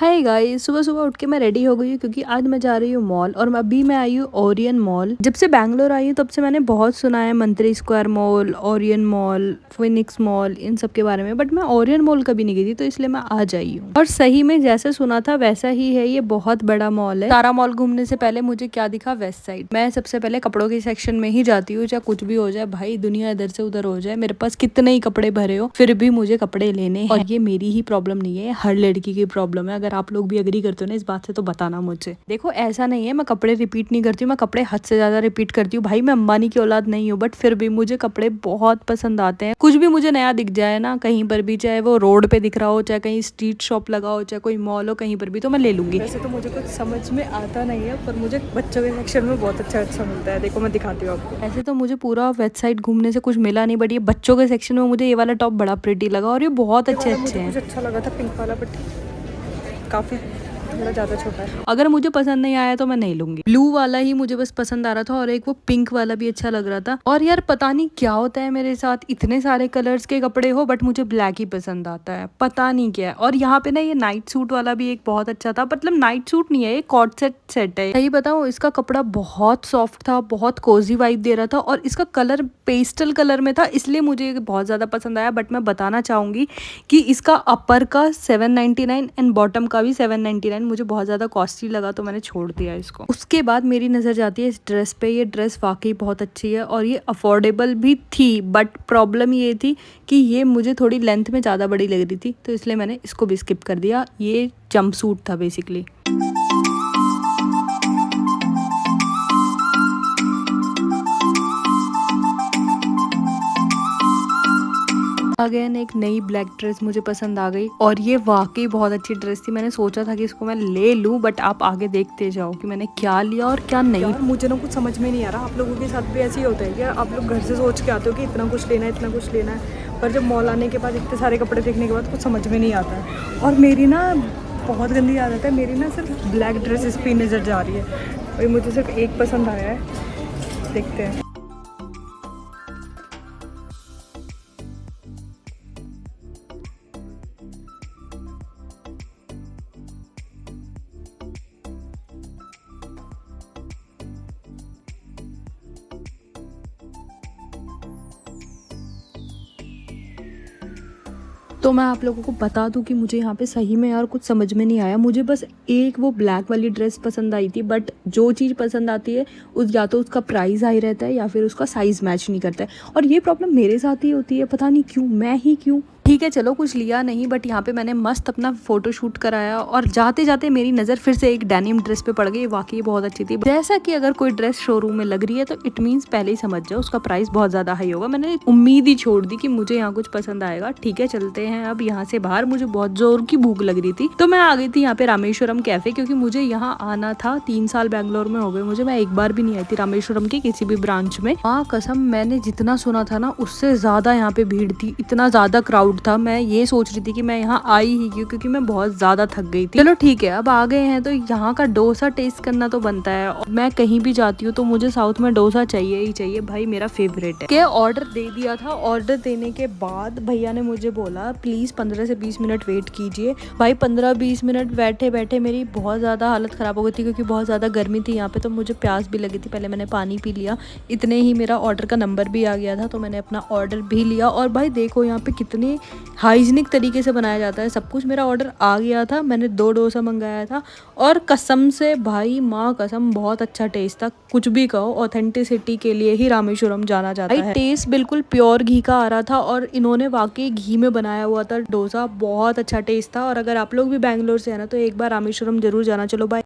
Hi guys, सुबह सुबह उठ के मैं रेडी हो गई हूँ क्योंकि आज मैं जा रही हूँ मॉल। और अभी मैं आई हूँ ओरियन मॉल। जब से बैंगलोर आई हूँ तब से मैंने बहुत सुना है Mantri square mall, Orion mall, Phoenix mall, इन सब के बारे में, बट मैं ओरियन मॉल कभी नहीं गई थी, तो इसलिए मैं आज आई हूँ। और सही में जैसे सुना था वैसा ही है, ये बहुत बड़ा मॉल है। सारा मॉल घूमने से पहले मुझे क्या दिखा, वेस्ट साइड। मैं सबसे पहले कपड़ों के सेक्शन में ही जाती हूँ, चाहे कुछ भी हो जाए भाई, दुनिया इधर से उधर हो जाए, मेरे पास कितने ही कपड़े भरे हो फिर भी मुझे कपड़े लेने हैं। और ये मेरी ही प्रॉब्लम नहीं है, हर लड़की की प्रॉब्लम है। अगर आप लोग भी एग्री करते हो ना इस बात से तो बताना मुझे। देखो ऐसा नहीं है मैं कपड़े रिपीट नहीं करती हूँ, मैं कपड़े हद से ज्यादा रिपीट करती हूँ। भाई मैं अंबानी की औलाद नहीं हूँ, बट फिर भी मुझे कपड़े बहुत पसंद आते हैं। कुछ भी मुझे नया दिख जाए ना कहीं पर भी, चाहे वो रोड पे दिख रहा हो, चाहे कहीं स्ट्रीट शॉप लगा हो, चाहे कोई मॉल हो, कहीं पर भी, तो मैं ले लूंगी। वैसे तो मुझे कुछ समझ में आता नहीं है, पर मुझे बच्चों के सेक्शन में बहुत अच्छा मिलता है। देखो मैं दिखाती हूँ आपको। ऐसे तो मुझे पूरा वेबसाइट घूमने से कुछ मिला नहीं, बट ये बच्चों के सेक्शन में मुझे ये वाला टॉप बड़ा प्रिटी लगा और ये बहुत अच्छे हैं। मुझे अच्छा लगा था पिंक वाला, बट काफी थोड़ा ज़्यादा छोटा है। अगर मुझे पसंद नहीं आया तो मैं नहीं लूंगी। ब्लू वाला ही मुझे बस पसंद आ रहा था और एक वो पिंक वाला भी अच्छा लग रहा था। और यार पता नहीं क्या होता है मेरे साथ, इतने सारे कलर्स के कपड़े हो बट मुझे ब्लैक ही पसंद आता है, पता नहीं क्या है। और यहाँ पे ना ये नाइट सूट वाला भी एक बहुत अच्छा था, मतलब नाइट सूट नहीं है, ये कॉर्ड सेट है। सही बताऊँ, इसका कपड़ा बहुत सॉफ्ट था, बहुत कोजी वाइब दे रहा था और इसका कलर पेस्टल कलर में था, इसलिए मुझे बहुत ज्यादा पसंद आया। बट मैं बताना चाहूंगी कि इसका अपर का 799 एंड बॉटम का भी 799 मुझे बहुत ज़्यादा कॉस्टली लगा, तो मैंने छोड़ दिया इसको। उसके बाद मेरी नज़र जाती है इस ड्रेस पे। ये ड्रेस वाकई बहुत अच्छी है और ये अफोर्डेबल भी थी, बट प्रॉब्लम ये थी कि ये मुझे थोड़ी लेंथ में ज़्यादा बड़ी लग रही थी, तो इसलिए मैंने इसको भी स्किप कर दिया। ये जंप सूट था बेसिकली। अगेन एक नई ब्लैक ड्रेस मुझे पसंद आ गई और ये वाकई बहुत अच्छी ड्रेस थी। मैंने सोचा था कि इसको मैं ले लूं, बट आप आगे देखते जाओ कि मैंने क्या लिया और क्या नहीं। यार मुझे ना कुछ समझ में नहीं आ रहा, आप लोगों के साथ भी ऐसे ही होता है क्या? आप लोग घर से सोच के आते हो कि इतना कुछ लेना है, इतना कुछ लेना है, पर जब मॉल आने के बाद इतने सारे कपड़े देखने के बाद कुछ समझ में नहीं आता है। और मेरी ना बहुत गंदी आदत है, मेरी ना सिर्फ ब्लैक ड्रेसेस पे नज़र जा रही है। भाई मुझे सिर्फ एक पसंद आया है, देखते हैं। तो मैं आप लोगों को बता दूं कि मुझे यहाँ पे सही में यार कुछ समझ में नहीं आया। मुझे बस एक वो ब्लैक वाली ड्रेस पसंद आई थी, बट जो चीज़ पसंद आती है उस या तो उसका प्राइस हाई रहता है या फिर उसका साइज़ मैच नहीं करता है। और ये प्रॉब्लम मेरे साथ ही होती है, पता नहीं क्यों, मैं ही क्यों। ठीक है चलो कुछ लिया नहीं, बट यहाँ पे मैंने मस्त अपना फोटो शूट कराया और जाते जाते मेरी नज़र फिर से एक डेनिम ड्रेस पे पड़ गई। वाकई बहुत अच्छी थी। जैसा कि अगर कोई ड्रेस शोरूम में लग रही है तो इट मीन्स पहले ही समझ जाओ उसका प्राइस बहुत ज़्यादा हाई होगा। मैंने उम्मीद ही छोड़ दी कि मुझे यहाँ कुछ पसंद आएगा। ठीक है चलते हैं अब यहाँ से बाहर। मुझे बहुत जोर की भूख लग रही थी तो मैं आ गई थी यहाँ पे रामेश्वरम कैफे, क्योंकि मुझे यहाँ आना था। 3 साल बैंगलोर में हो गए मुझे, मैं एक बार भी नहीं आई थी रामेश्वरम के किसी भी ब्रांच में। हाँ कसम, मैंने जितना सुना था ना उससे ज्यादा यहाँ पे भीड़ थी, इतना ज्यादा क्राउड था। मैं ये सोच रही थी कि मैं यहाँ आई ही क्यों, क्योंकि मैं बहुत ज्यादा थक गई थी। चलो ठीक है अब आ गए हैं तो यहाँ का डोसा टेस्ट करना तो बनता है। और मैं कहीं भी जाती हूँ तो मुझे साउथ में डोसा चाहिए ही चाहिए भाई, मेरा फेवरेट है। क्या ऑर्डर दे दिया था। ऑर्डर देने के बाद भैया ने मुझे बोला प्लीज 15 से 20 मिनट वेट कीजिए। भाई 15-20 मिनट बैठे बैठे मेरी बहुत ज़्यादा हालत ख़राब हो गई थी, क्योंकि बहुत ज़्यादा गर्मी थी यहाँ पे, तो मुझे प्यास भी लगी थी। पहले मैंने पानी पी लिया, इतने ही मेरा ऑर्डर का नंबर भी आ गया था, तो मैंने अपना ऑर्डर भी लिया। और भाई देखो यहाँ पे कितने हाइजीनिक तरीके से बनाया जाता है सब कुछ। मेरा ऑर्डर आ गया था, मैंने 2 डोसा मंगाया था और कसम से भाई माँ कसम बहुत अच्छा टेस्ट था। कुछ भी कहो, ऑथेंटिसिटी के लिए ही रामेश्वरम जाना जाता है। टेस्ट बिल्कुल प्योर घी का आ रहा था और इन्होंने वाकई घी में बनाया हुआ था डोसा, बहुत अच्छा टेस्ट था। और अगर आप लोग भी बैंगलोर से है ना तो एक बार रामेश्वरम जरूर जाना। चलो बाय।